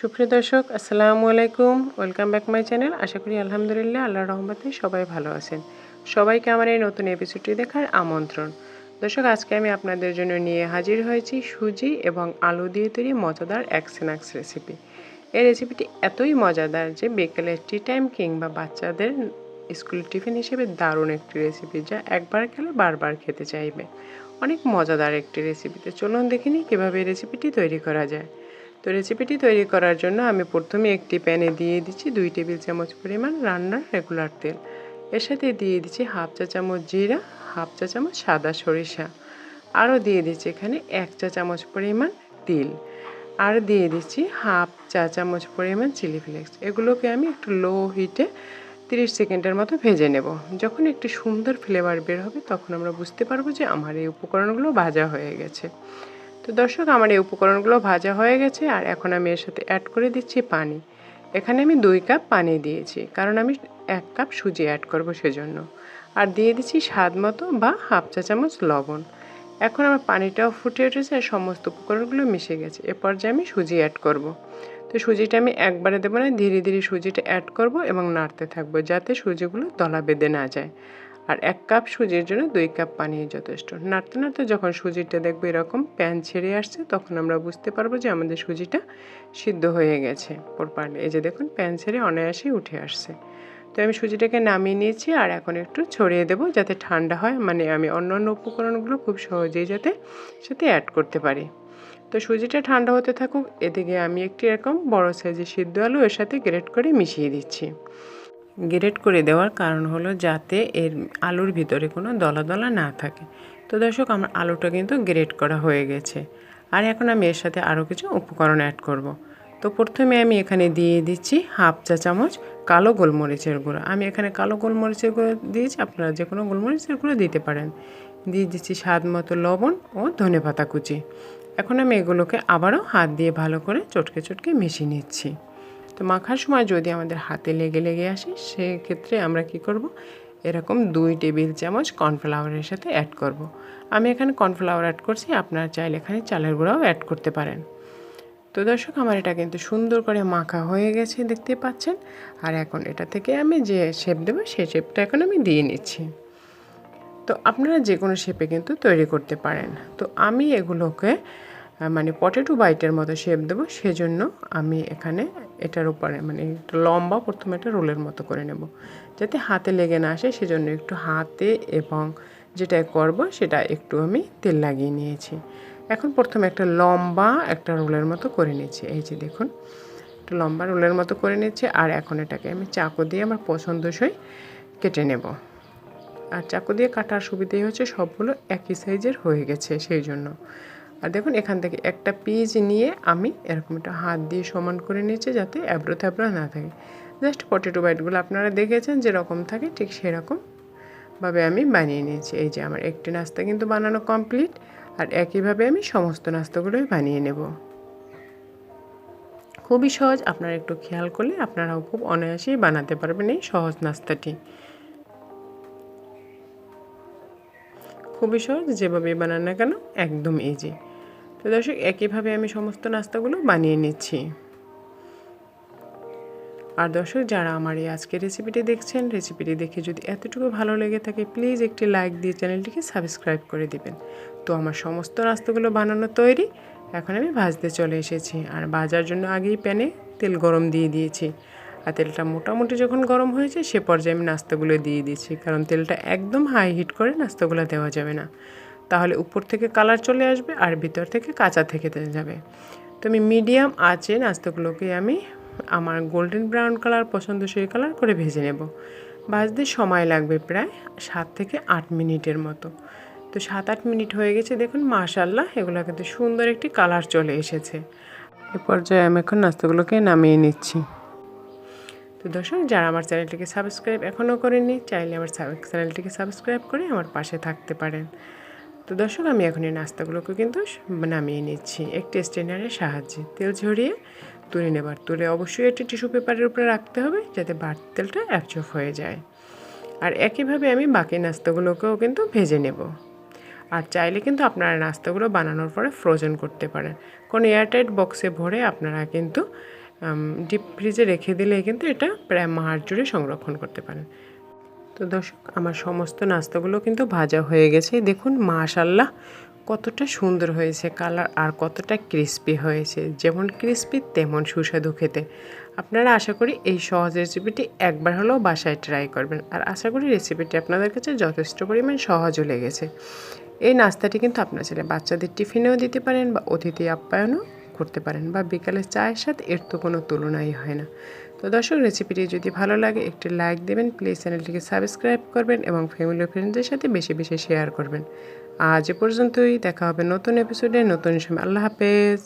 সুপ্রিয় দর্শক আসসালামু আলাইকুম, ওয়েলকাম ব্যাক মাই চ্যানেল। আশা করি আলহামদুলিল্লাহ আল্লাহর রহমতে সবাই ভালো আছেন। সবাইকে আমার এই নতুন এপিসোডটি দেখার আমন্ত্রণ। দর্শক, আজকে আমি আপনাদের জন্য নিয়ে হাজির হয়েছি সুজি এবং আলু দিয়ে তৈরি মজাদার এক স্ন্যাক্স রেসিপি। এই রেসিপিটি এতই মজাদার যে বিকেলের টি টাইম কিংবা বাচ্চাদের স্কুলের টিফিন হিসেবে দারুণ একটি রেসিপি, যা একবার খেলে বারবার খেতে চাইবে। অনেক মজাদার একটি রেসিপিতে চলুন দেখে নিই কীভাবে এই রেসিপিটি তৈরি করা যায়। তো রেসিপিটি তৈরি করার জন্য আমি প্রথমে একটি প্যানে দিয়ে দিচ্ছি 2 টেবিল চামচ পরিমাণ রান্নার রেগুলার তেল। এর সাথে দিয়ে দিচ্ছি হাফ চা চামচ জিরা, হাফ চা চামচ সাদা সরিষা, আরও দিয়ে দিচ্ছি এখানে 1 চা চামচ পরিমাণ তিল, আর দিয়ে দিচ্ছি হাফ চা চামচ পরিমাণ চিলি ফ্লেক্স। এগুলোকে আমি একটু লো হিটে 30 সেকেন্ডের মতো ভেজে নেব। যখন একটি সুন্দর ফ্লেভার বের হবে তখন আমরা বুঝতে পারবো যে আমার এই উপকরণগুলো ভাজা হয়ে গেছে। তো দর্শক, আমার এই উপকরণগুলো ভাজা হয়ে গেছে, আর এখন আমি এর সাথে অ্যাড করে দিচ্ছি পানি। এখানে আমি 2 কাপ পানি দিয়েছি, কারণ আমি 1 কাপ সুজি অ্যাড করব সেজন্য। আর দিয়ে দিচ্ছি স্বাদ মতো বা হাফ চা চামচ লবণ। এখন আমার পানিটাও ফুটে উঠেছে আর সমস্ত উপকরণগুলো মিশে গেছে। এ পর্যায়ে আমি সুজি অ্যাড করব। তো সুজিটা আমি একবারে দেবো না, ধীরে ধীরে সুজিটা অ্যাড করব এবং নাড়তে থাকবো যাতে সুজিগুলো দলা বেঁধে না যায়। আর 1 কাপ সুজির জন্য 2 কাপ পানি যথেষ্ট। নাড়তে নাড়তে যখন সুজিটা দেখবো এরকম প্যান ছেড়ে আসছে, তখন আমরা বুঝতে পারবো যে আমাদের সুজিটা সিদ্ধ হয়ে গেছে প্রপারলি। এই যে দেখুন, প্যান ছেড়ে অনায়াসেই উঠে আসছে। তো আমি সুজিটাকে নামিয়ে নিয়েছি, আর এখন একটু ছড়িয়ে দেবো যাতে ঠান্ডা হয়, মানে আমি অন্য উপকরণগুলো খুব সহজেই যাতে সাথে অ্যাড করতে পারি। তো সুজিটা ঠান্ডা হতে থাকুক, এদিকে আমি একটি এরকম বড় সাইজের সিদ্ধ আলু এর সাথে গ্রেট করে মিশিয়ে দিচ্ছি। গ্রেট করে দেওয়ার কারণ হলো যাতে এর আলুর ভিতরে কোনো দলা দলা না থাকে। তো দর্শক, আমার আলুটা কিন্তু গ্রেট করা হয়ে গেছে, আর এখন আমি এর সাথে আরও কিছু উপকরণ অ্যাড করব। তো প্রথমে আমি এখানে দিয়ে দিচ্ছি হাফ চা চামচ কালো গোলমরিচের গুঁড়ো। আমি এখানে কালো গোলমরিচের গুঁড়ো দিয়েছি, আপনারা যে কোনো গোলমরিচের গুঁড়ো দিতে পারেন। দিয়ে দিচ্ছি স্বাদ মতো লবণ ও ধনেপাতা কুচি। এখন আমি এগুলোকে আবারও হাত দিয়ে ভালো করে চটকে চটকে মিশিয়ে নিচ্ছি। তো মাখার সময় যদি আমাদের হাতে লেগে আসে, সেক্ষেত্রে আমরা কি করব, এরকম 2 টেবিল চামচ কর্নফ্লাওয়ারের সাথে অ্যাড করব। আমি এখানে কর্নফ্লাওয়ার অ্যাড করছি, আপনারা চাইলে এখানে চালের গুঁড়াও অ্যাড করতে পারেন। তো দর্শক, আমার এটা কিন্তু সুন্দর করে মাখা হয়ে গেছে, দেখতে পাচ্ছেন। আর এখন এটা থেকে আমি যে শেপ দেবো সেই শেপটা এখন আমি দিয়ে নিচ্ছি। তো আপনারা যে কোনো শেপে কিন্তু তৈরি করতে পারেন। তো আমি এগুলোকে মানে পটেটো বাইটের মতো শেপ দেবো, সেজন্য আমি এখানে এটার উপরে মানে একটু লম্বা প্রথমে একটা রোলের মতো করে নেব, যাতে হাতে লেগে না আসে। সেজন্য একটু হাতে এবং যেটা করব সেটা একটু আমি তেল লাগিয়ে নিয়েছি। এখন প্রথমে একটা লম্বা একটা রোলের মতো করে নিয়েছি। এই যে দেখুন, একটু লম্বা রোলের মতো করে নিয়েছি। আর এখন এটাকে আমি চাকু দিয়ে আমার পছন্দসই কেটে নেব। আর চাকু দিয়ে কাটার সুবিধাই হচ্ছে সবগুলো একই সাইজের হয়ে গেছে সেই জন্য। আর দেখুন, এখান থেকে একটা পিস নিয়ে আমি এরকম একটা হাত দিয়ে সমান করে নিয়েছি যাতে এবড়ো থেবড়ো না থাকে। জাস্ট পটেটো বাইটগুলো আপনারা দেখেছেন যেরকম থাকে ঠিক সেরকমভাবে আমি বানিয়ে নিয়েছি। এই যে আমার একটি নাস্তা কিন্তু বানানো কমপ্লিট, আর একইভাবে আমি সমস্ত নাস্তাগুলোই বানিয়ে নেব। খুবই সহজ, আপনারা একটু খেয়াল করলে আপনারাও খুব অনায়াসেই বানাতে পারবেন এই সহজ নাস্তাটি। খুবই সহজ, যেভাবে বানান না কেন একদম ইজি। তো দর্শক, একইভাবে আমি সমস্ত নাস্তাগুলো বানিয়ে নিচ্ছি। আর দর্শক, যারা আমার এই আজকের রেসিপিটি দেখছেন, রেসিপিটি দেখে যদি এতটুকু ভালো লেগে থাকে, প্লিজ একটি লাইক দিয়ে চ্যানেলটিকে সাবস্ক্রাইব করে দিবেন। তো আমার সমস্ত নাস্তাগুলো বানানো তৈরি, এখন আমি ভাজতে চলে এসেছি। আর ভাজার জন্য আগেই প্যানে তেল গরম দিয়ে দিয়েছি। আর তেলটা মোটামুটি যখন গরম হয়েছে সে পর্যায়ে আমি নাস্তাগুলো দিয়ে দিয়েছি, কারণ তেলটা একদম হাই হিট করে নাস্তাগুলো দেওয়া যাবে না, তাহলে উপর থেকে কালার চলে আসবে আর ভিতর থেকে কাঁচা থেকে যাবে। তো আমি মিডিয়াম আঁচে নাস্তাগুলোকে আমি আমার গোল্ডেন ব্রাউন কালার পছন্দসই কালার করে ভেজে নেব। ভাজতে সময় লাগবে প্রায় 7 থেকে 8 মিনিটের মতো। তো 7-8 মিনিট হয়ে গেছে, দেখুন মাশাআল্লাহ এগুলো কিন্তু সুন্দর একটি কালার চলে এসেছে। এ পর্যায়ে আমি এখন নাস্তাগুলোকে নামিয়ে নিচ্ছি। তো দর্শক, যারা আমার চ্যানেলটিকে সাবস্ক্রাইব এখনও করেননি, চাইলে আমার চ্যানেলটিকে সাবস্ক্রাইব করে আমার পাশে থাকতে পারেন। তো দর্শক, আমি এখন এই নাস্তাগুলোকে কিন্তু নামিয়ে নিচ্ছি একটি স্ট্রেনারের সাহায্যে। তেল ঝরিয়ে তুলে নেবার, তুলে অবশ্যই একটি টিস্যু পেপারের উপরে রাখতে হবে যাতে বাড়তি তেলটা অ্যাবজর্ব হয়ে যায়। আর একইভাবে আমি বাকি নাস্তাগুলোকেও কিন্তু ভেজে নেব। আর চাইলে কিন্তু আপনারা নাস্তাগুলো বানানোর পরে ফ্রোজেন করতে পারেন। কোনো এয়ারটাইট বক্সে ভরে আপনারা কিন্তু ডিপ ফ্রিজে রেখে দিলে কিন্তু এটা প্রায় মাস জুড়ে সংরক্ষণ করতে পারেন। তো দর্শক, আমার সমস্ত নাস্তাগুলো কিন্তু ভাজা হয়ে গেছে। দেখুন মাশাআল্লাহ কতটা সুন্দর হয়েছে কালার, আর কতটা ক্রিস্পি হয়েছে। যেমন ক্রিস্পি তেমন সুস্বাদু খেতে। আপনারা আশা করি এই সহজ রেসিপিটি একবার হলেও বাসায় ট্রাই করবেন, আর আশা করি রেসিপিটি আপনাদের কাছে যথেষ্ট পরিমাণ সহজও লেগেছে। এই নাস্তাটি কিন্তু আপনার ছেলে বাচ্চাদের টিফিনেও দিতে পারেন, বা অতিথি আপ্যায়নও করতে পারেন, বা বিকালের চায়ের সাথে এর তো কোনো তুলনাই হয় না। তো দর্শক, রেসিপিটি যদি ভালো লাগে একটি লাইক দেবেন, প্লিজ চ্যানেলটিকে সাবস্ক্রাইব করবেন এবং ফ্যামিলি ও ফ্রেন্ডসদের সাথে বেশি বেশি শেয়ার করবেন। আজ এ পর্যন্তই, দেখা হবে নতুন এপিসোডে নতুন সময়। আল্লাহ হাফেজ।